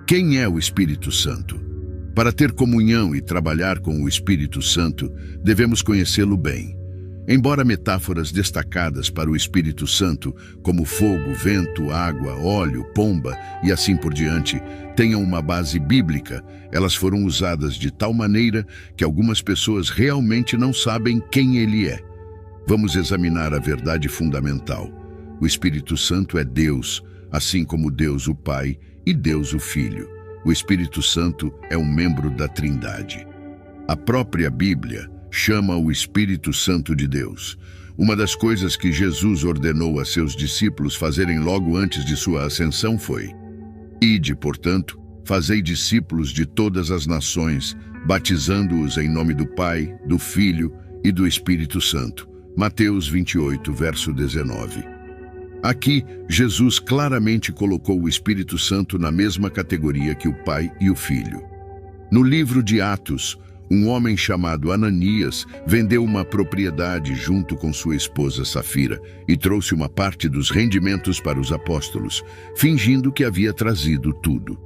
Quem é o Espírito Santo? Para ter comunhão e trabalhar com o Espírito Santo, devemos conhecê-lo bem. Embora metáforas destacadas para o Espírito Santo, como fogo, vento, água, óleo, pomba e assim por diante, tenham uma base bíblica, elas foram usadas de tal maneira que algumas pessoas realmente não sabem quem ele é. Vamos examinar a verdade fundamental. O Espírito Santo é Deus, assim como Deus o Pai e Deus o Filho. O Espírito Santo é um membro da Trindade. A própria Bíblia chama o Espírito Santo de Deus. Uma das coisas que Jesus ordenou a seus discípulos fazerem logo antes de sua ascensão foi: Ide, portanto, fazei discípulos de todas as nações, batizando-os em nome do Pai, do Filho e do Espírito Santo. Mateus 28, verso 19. Aqui, Jesus claramente colocou o Espírito Santo na mesma categoria que o Pai e o Filho. No livro de Atos, um homem chamado Ananias vendeu uma propriedade junto com sua esposa Safira e trouxe uma parte dos rendimentos para os apóstolos, fingindo que havia trazido tudo.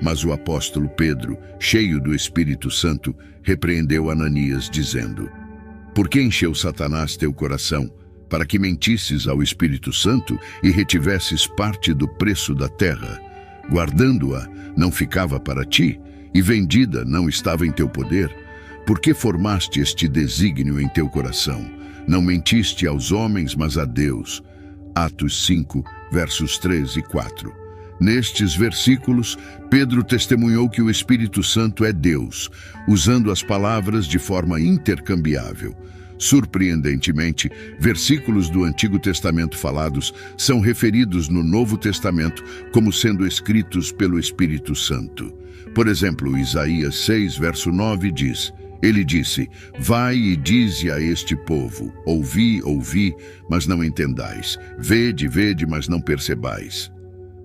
Mas o apóstolo Pedro, cheio do Espírito Santo, repreendeu Ananias, dizendo: Por que encheu Satanás teu coração, para que mentisses ao Espírito Santo e retivesses parte do preço da terra? Guardando-a, não ficava para ti? E vendida não estava em teu poder? Por que formaste este desígnio em teu coração? Não mentiste aos homens, mas a Deus. Atos 5, versos 3 e 4. Nestes versículos, Pedro testemunhou que o Espírito Santo é Deus, usando as palavras de forma intercambiável. Surpreendentemente, versículos do Antigo Testamento falados são referidos no Novo Testamento como sendo escritos pelo Espírito Santo. Por exemplo, Isaías 6, verso 9 diz: Ele disse: Vai e dize a este povo: Ouvi, ouvi, mas não entendais. Vede, vede, mas não percebais.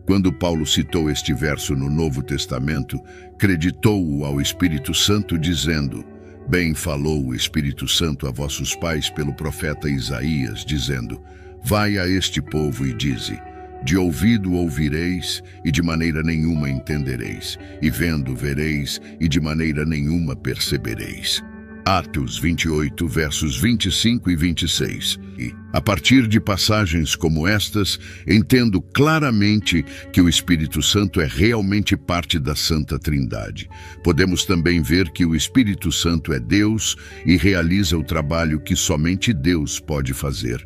Quando Paulo citou este verso no Novo Testamento, creditou-o ao Espírito Santo, dizendo: Bem falou o Espírito Santo a vossos pais pelo profeta Isaías, dizendo: Vai a este povo e dize: De ouvido ouvireis, e de maneira nenhuma entendereis, e vendo vereis, e de maneira nenhuma percebereis. Atos 28, versos 25 e 26. E, a partir de passagens como estas, entendo claramente que o Espírito Santo é realmente parte da Santa Trindade. Podemos também ver que o Espírito Santo é Deus e realiza o trabalho que somente Deus pode fazer.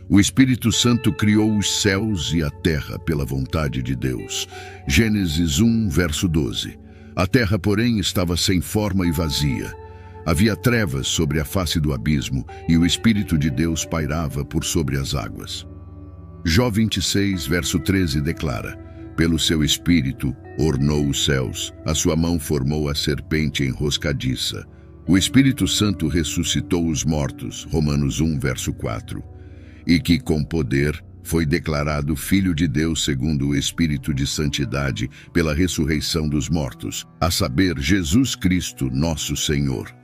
O Espírito Santo criou os céus e a terra pela vontade de Deus. Gênesis 1, verso 12. A terra, porém, estava sem forma e vazia. Havia trevas sobre a face do abismo, e o Espírito de Deus pairava por sobre as águas. Jó 26, verso 13 declara: Pelo seu Espírito ornou os céus, a sua mão formou a serpente enroscadiça. O Espírito Santo ressuscitou os mortos, Romanos 1, verso 4. E que com poder foi declarado Filho de Deus segundo o Espírito de Santidade pela ressurreição dos mortos, a saber, Jesus Cristo, nosso Senhor.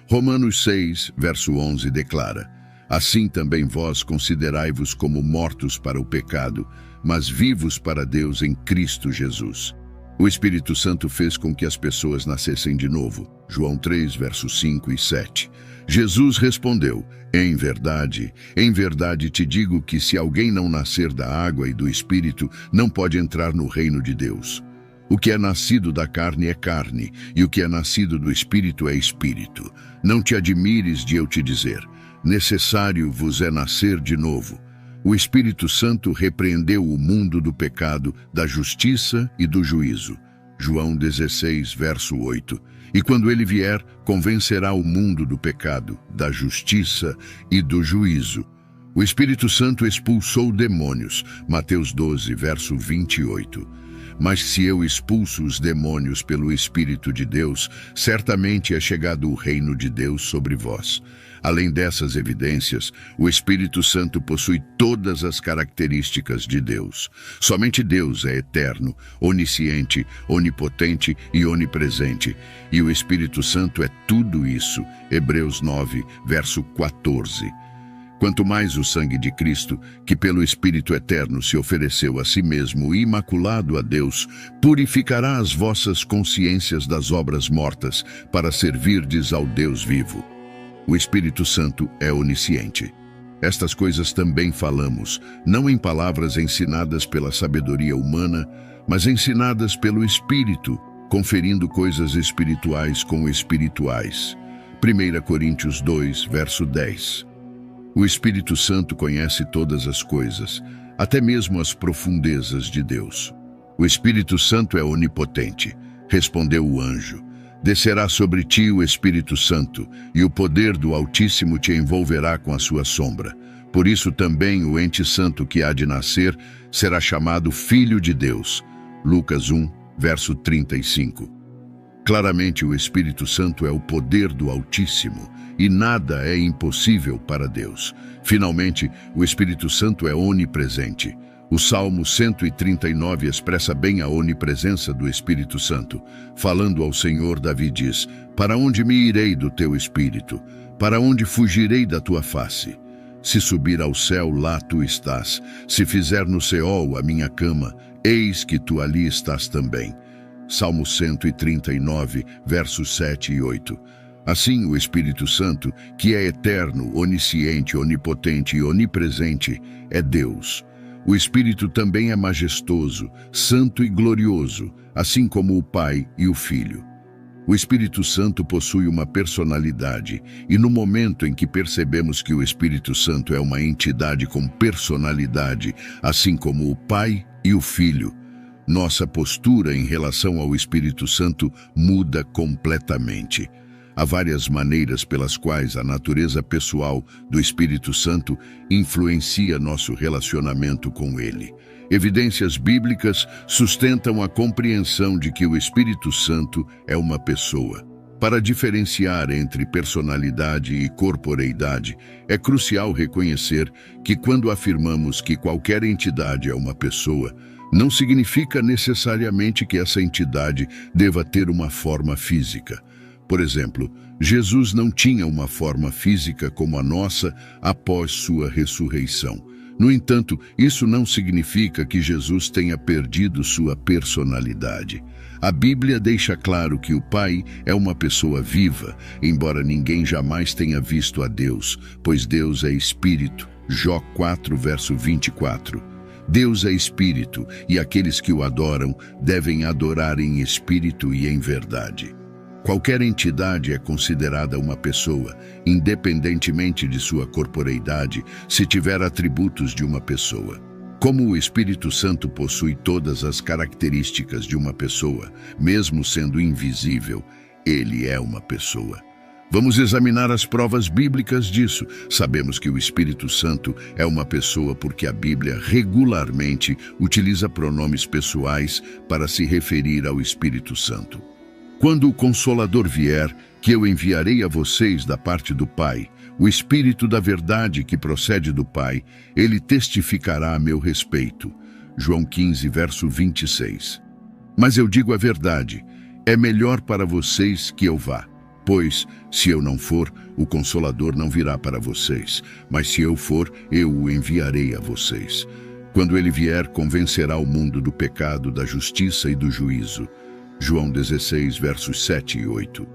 Romanos 6, verso 11 declara: Assim também vós considerai-vos como mortos para o pecado, mas vivos para Deus em Cristo Jesus. O Espírito Santo fez com que as pessoas nascessem de novo. João 3, versos 5 e 7. Jesus respondeu: em verdade te digo que se alguém não nascer da água e do Espírito, não pode entrar no reino de Deus. O que é nascido da carne é carne, e o que é nascido do Espírito é Espírito. Não te admires de eu te dizer: necessário vos é nascer de novo. O Espírito Santo repreendeu o mundo do pecado, da justiça e do juízo. João 16, verso 8. E quando ele vier, convencerá o mundo do pecado, da justiça e do juízo. O Espírito Santo expulsou demônios. Mateus 12, verso 28. Mas se eu expulso os demônios pelo Espírito de Deus, certamente é chegado o reino de Deus sobre vós. Além dessas evidências, o Espírito Santo possui todas as características de Deus. Somente Deus é eterno, onisciente, onipotente e onipresente. E o Espírito Santo é tudo isso. Hebreus 9, verso 14. Quanto mais o sangue de Cristo, que pelo Espírito Eterno se ofereceu a si mesmo imaculado a Deus, purificará as vossas consciências das obras mortas, para servirdes ao Deus vivo. O Espírito Santo é onisciente. Estas coisas também falamos, não em palavras ensinadas pela sabedoria humana, mas ensinadas pelo Espírito, conferindo coisas espirituais com espirituais. 1 Coríntios 2, verso 10. O Espírito Santo conhece todas as coisas, até mesmo as profundezas de Deus. O Espírito Santo é onipotente, respondeu o anjo. Descerá sobre ti o Espírito Santo, e o poder do Altíssimo te envolverá com a sua sombra. Por isso também o ente santo que há de nascer será chamado Filho de Deus. Lucas 1, verso 35. Claramente o Espírito Santo é o poder do Altíssimo, e nada é impossível para Deus. Finalmente, o Espírito Santo é onipresente. O Salmo 139 expressa bem a onipresença do Espírito Santo. Falando ao Senhor, Davi diz: Para onde me irei do teu Espírito? Para onde fugirei da tua face? Se subir ao céu, lá tu estás. Se fizer no Seol a minha cama, eis que tu ali estás também. Salmo 139, versos 7 e 8. Assim, o Espírito Santo, que é eterno, onisciente, onipotente e onipresente, é Deus. O Espírito também é majestoso, santo e glorioso, assim como o Pai e o Filho. O Espírito Santo possui uma personalidade, e no momento em que percebemos que o Espírito Santo é uma entidade com personalidade, assim como o Pai e o Filho, nossa postura em relação ao Espírito Santo muda completamente. Há várias maneiras pelas quais a natureza pessoal do Espírito Santo influencia nosso relacionamento com ele. Evidências bíblicas sustentam a compreensão de que o Espírito Santo é uma pessoa. Para diferenciar entre personalidade e corporeidade, é crucial reconhecer que quando afirmamos que qualquer entidade é uma pessoa, não significa necessariamente que essa entidade deva ter uma forma física. Por exemplo, Jesus não tinha uma forma física como a nossa após sua ressurreição. No entanto, isso não significa que Jesus tenha perdido sua personalidade. A Bíblia deixa claro que o Pai é uma pessoa viva, embora ninguém jamais tenha visto a Deus, pois Deus é Espírito. Jó 4, verso 24. Deus é Espírito, e aqueles que o adoram devem adorar em espírito e em verdade. Qualquer entidade é considerada uma pessoa, independentemente de sua corporeidade, se tiver atributos de uma pessoa. Como o Espírito Santo possui todas as características de uma pessoa, mesmo sendo invisível, ele é uma pessoa. Vamos examinar as provas bíblicas disso. Sabemos que o Espírito Santo é uma pessoa porque a Bíblia regularmente utiliza pronomes pessoais para se referir ao Espírito Santo. Quando o Consolador vier, que eu enviarei a vocês da parte do Pai, o Espírito da verdade que procede do Pai, ele testificará a meu respeito. João 15, verso 26. Mas eu digo a verdade, é melhor para vocês que eu vá. Pois, se eu não for, o Consolador não virá para vocês, mas se eu for, eu o enviarei a vocês. Quando ele vier, convencerá o mundo do pecado, da justiça e do juízo. João 16, versos 7 e 8.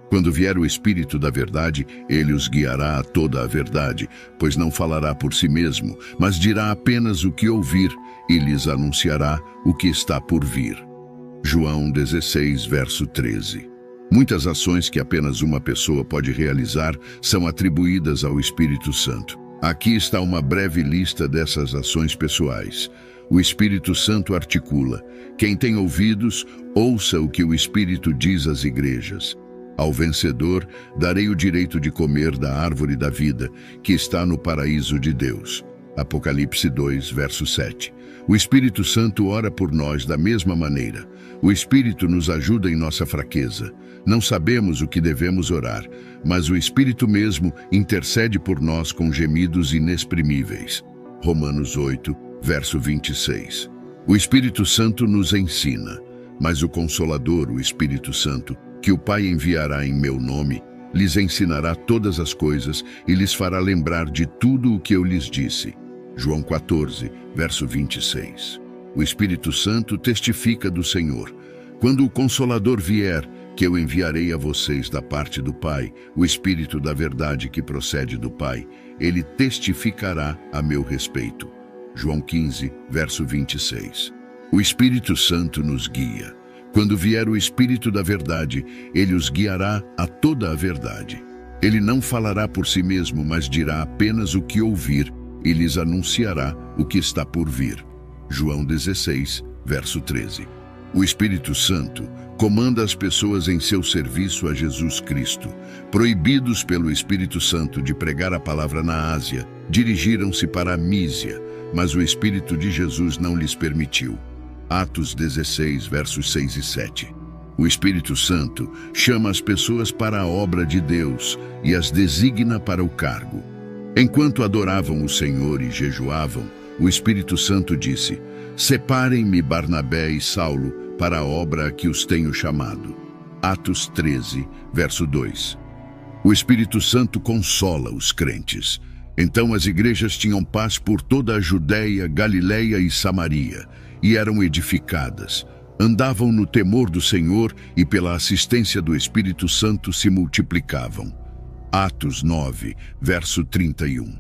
Quando vier o Espírito da verdade, ele os guiará a toda a verdade, pois não falará por si mesmo, mas dirá apenas o que ouvir e lhes anunciará o que está por vir. João 16, verso 13. Muitas ações que apenas uma pessoa pode realizar são atribuídas ao Espírito Santo. Aqui está uma breve lista dessas ações pessoais. O Espírito Santo articula: quem tem ouvidos, ouça o que o Espírito diz às igrejas. Ao vencedor, darei o direito de comer da árvore da vida, que está no paraíso de Deus. Apocalipse 2, verso 7. O Espírito Santo ora por nós da mesma maneira. O Espírito nos ajuda em nossa fraqueza. Não sabemos o que devemos orar, mas o Espírito mesmo intercede por nós com gemidos inexprimíveis. Romanos 8, verso 26. O Espírito Santo nos ensina, mas o Consolador, o Espírito Santo, que o Pai enviará em meu nome, lhes ensinará todas as coisas e lhes fará lembrar de tudo o que eu lhes disse. João 14, verso 26. O Espírito Santo testifica do Senhor. Quando o Consolador vier, que eu enviarei a vocês da parte do Pai, o Espírito da verdade que procede do Pai, ele testificará a meu respeito. João 15, verso 26. O Espírito Santo nos guia. Quando vier o Espírito da verdade, ele os guiará a toda a verdade. Ele não falará por si mesmo, mas dirá apenas o que ouvir e lhes anunciará o que está por vir. João 16, verso 13. O Espírito Santo comanda as pessoas em seu serviço a Jesus Cristo. Proibidos pelo Espírito Santo de pregar a palavra na Ásia, dirigiram-se para a Mísia, mas o Espírito de Jesus não lhes permitiu. Atos 16, versos 6 e 7. O Espírito Santo chama as pessoas para a obra de Deus e as designa para o cargo. Enquanto adoravam o Senhor e jejuavam, o Espírito Santo disse: "Separem-me Barnabé e Saulo para a obra a que os tenho chamado." Atos 13, verso 2. O Espírito Santo consola os crentes. Então as igrejas tinham paz por toda a Judéia, Galiléia e Samaria, e eram edificadas. Andavam no temor do Senhor e pela assistência do Espírito Santo se multiplicavam. Atos 9, verso 31.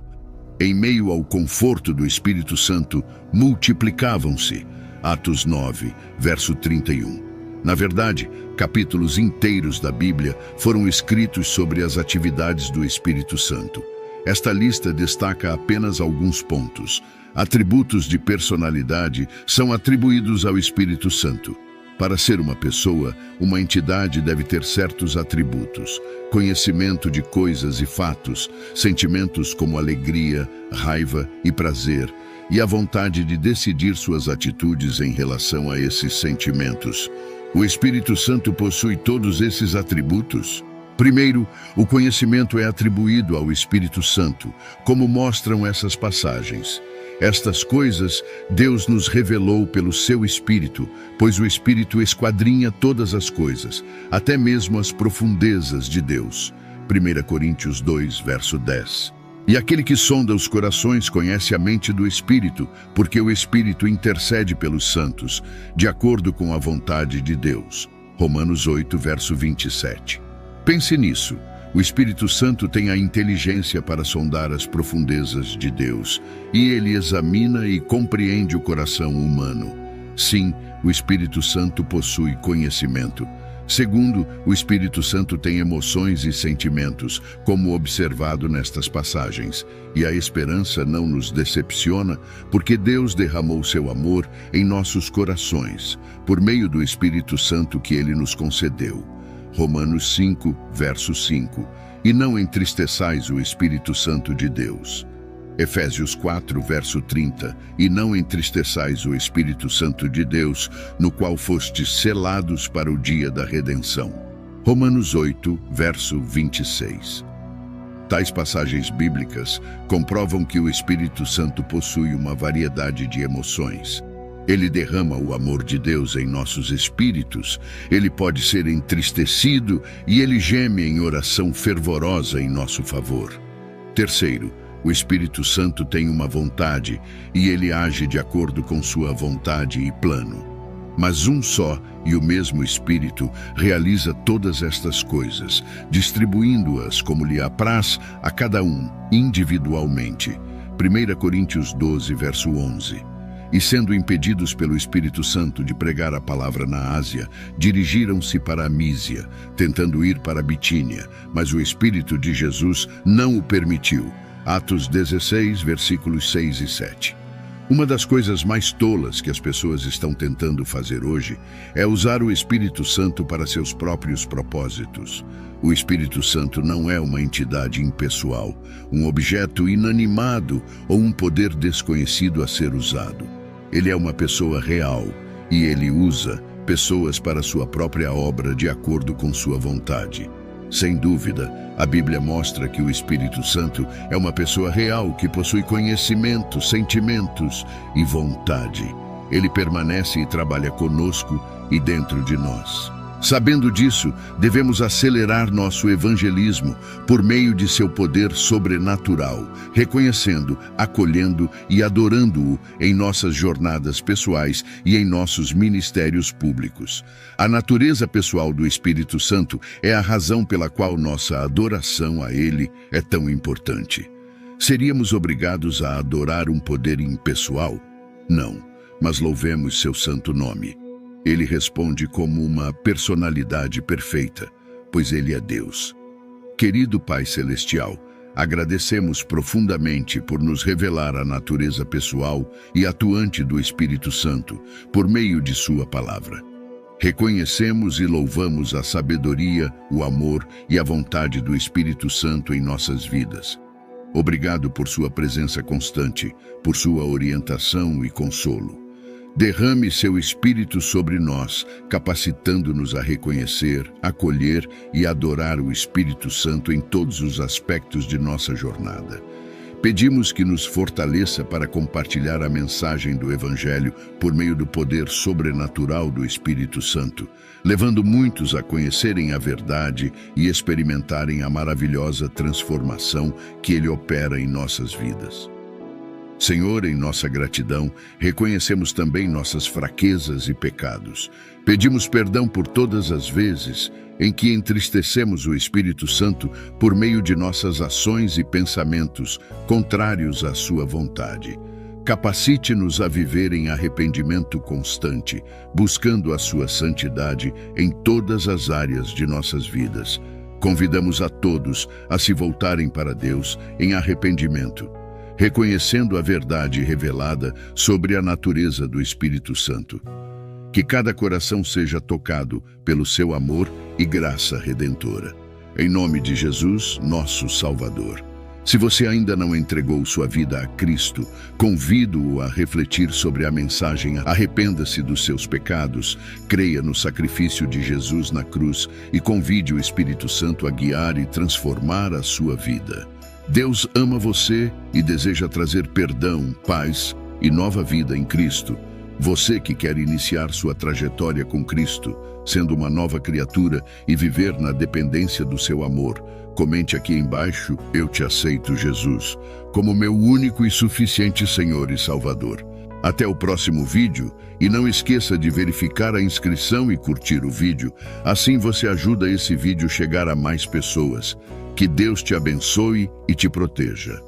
Em meio ao conforto do Espírito Santo, multiplicavam-se. Atos 9, verso 31. Na verdade, capítulos inteiros da Bíblia foram escritos sobre as atividades do Espírito Santo. Esta lista destaca apenas alguns pontos. Atributos de personalidade são atribuídos ao Espírito Santo. Para ser uma pessoa, uma entidade deve ter certos atributos: conhecimento de coisas e fatos, sentimentos como alegria, raiva e prazer, e a vontade de decidir suas atitudes em relação a esses sentimentos. O Espírito Santo possui todos esses atributos. Primeiro, o conhecimento é atribuído ao Espírito Santo, como mostram essas passagens. Estas coisas Deus nos revelou pelo seu Espírito, pois o Espírito esquadrinha todas as coisas, até mesmo as profundezas de Deus. 1 Coríntios 2, verso 10. E aquele que sonda os corações conhece a mente do Espírito, porque o Espírito intercede pelos santos, de acordo com a vontade de Deus. Romanos 8, verso 27. Pense nisso. O Espírito Santo tem a inteligência para sondar as profundezas de Deus, e ele examina e compreende o coração humano. Sim, o Espírito Santo possui conhecimento. Segundo, o Espírito Santo tem emoções e sentimentos, como observado nestas passagens. E a esperança não nos decepciona, porque Deus derramou seu amor em nossos corações, por meio do Espírito Santo que ele nos concedeu. Romanos 5, verso 5. E não entristeçais o Espírito Santo de Deus. Efésios 4, verso 30. E não entristeçais o Espírito Santo de Deus, no qual fostes selados para o dia da redenção. Romanos 8, verso 26. Tais passagens bíblicas comprovam que o Espírito Santo possui uma variedade de emoções. Ele derrama o amor de Deus em nossos espíritos, ele pode ser entristecido e ele geme em oração fervorosa em nosso favor. Terceiro, o Espírito Santo tem uma vontade e ele age de acordo com sua vontade e plano. Mas um só e o mesmo Espírito realiza todas estas coisas, distribuindo-as como lhe apraz a cada um individualmente. 1 Coríntios 12, verso 11. E sendo impedidos pelo Espírito Santo de pregar a palavra na Ásia, dirigiram-se para a Mísia, tentando ir para a Bitínia, mas o Espírito de Jesus não o permitiu. Atos 16, versículos 6 e 7. Uma das coisas mais tolas que as pessoas estão tentando fazer hoje é usar o Espírito Santo para seus próprios propósitos. O Espírito Santo não é uma entidade impessoal, um objeto inanimado ou um poder desconhecido a ser usado. Ele é uma pessoa real e ele usa pessoas para sua própria obra de acordo com sua vontade. Sem dúvida, a Bíblia mostra que o Espírito Santo é uma pessoa real que possui conhecimento, sentimentos e vontade. Ele permanece e trabalha conosco e dentro de nós. Sabendo disso, devemos acelerar nosso evangelismo por meio de seu poder sobrenatural, reconhecendo, acolhendo e adorando-o em nossas jornadas pessoais e em nossos ministérios públicos. A natureza pessoal do Espírito Santo é a razão pela qual nossa adoração a Ele é tão importante. Seríamos obrigados a adorar um poder impessoal? Não, mas louvemos seu santo nome. Ele responde como uma personalidade perfeita, pois Ele é Deus. Querido Pai Celestial, agradecemos profundamente por nos revelar a natureza pessoal e atuante do Espírito Santo, por meio de Sua palavra. Reconhecemos e louvamos a sabedoria, o amor e a vontade do Espírito Santo em nossas vidas. Obrigado por Sua presença constante, por Sua orientação e consolo. Derrame seu Espírito sobre nós, capacitando-nos a reconhecer, acolher e adorar o Espírito Santo em todos os aspectos de nossa jornada. Pedimos que nos fortaleça para compartilhar a mensagem do Evangelho por meio do poder sobrenatural do Espírito Santo, levando muitos a conhecerem a verdade e experimentarem a maravilhosa transformação que Ele opera em nossas vidas. Senhor, em nossa gratidão, reconhecemos também nossas fraquezas e pecados. Pedimos perdão por todas as vezes em que entristecemos o Espírito Santo por meio de nossas ações e pensamentos contrários à sua vontade. Capacite-nos a viver em arrependimento constante, buscando a sua santidade em todas as áreas de nossas vidas. Convidamos a todos a se voltarem para Deus em arrependimento, reconhecendo a verdade revelada sobre a natureza do Espírito Santo. Que cada coração seja tocado pelo seu amor e graça redentora. Em nome de Jesus, nosso Salvador. Se você ainda não entregou sua vida a Cristo, convido-o a refletir sobre a mensagem Arrependa-se dos seus pecados, creia no sacrifício de Jesus na cruz e convide o Espírito Santo a guiar e transformar a sua vida. Deus ama você e deseja trazer perdão, paz e nova vida em Cristo. Você que quer iniciar sua trajetória com Cristo, sendo uma nova criatura e viver na dependência do seu amor, comente aqui embaixo: eu te aceito, Jesus, como meu único e suficiente Senhor e Salvador. Até o próximo vídeo e não esqueça de verificar a inscrição e curtir o vídeo, assim você ajuda esse vídeo a chegar a mais pessoas. Que Deus te abençoe e te proteja.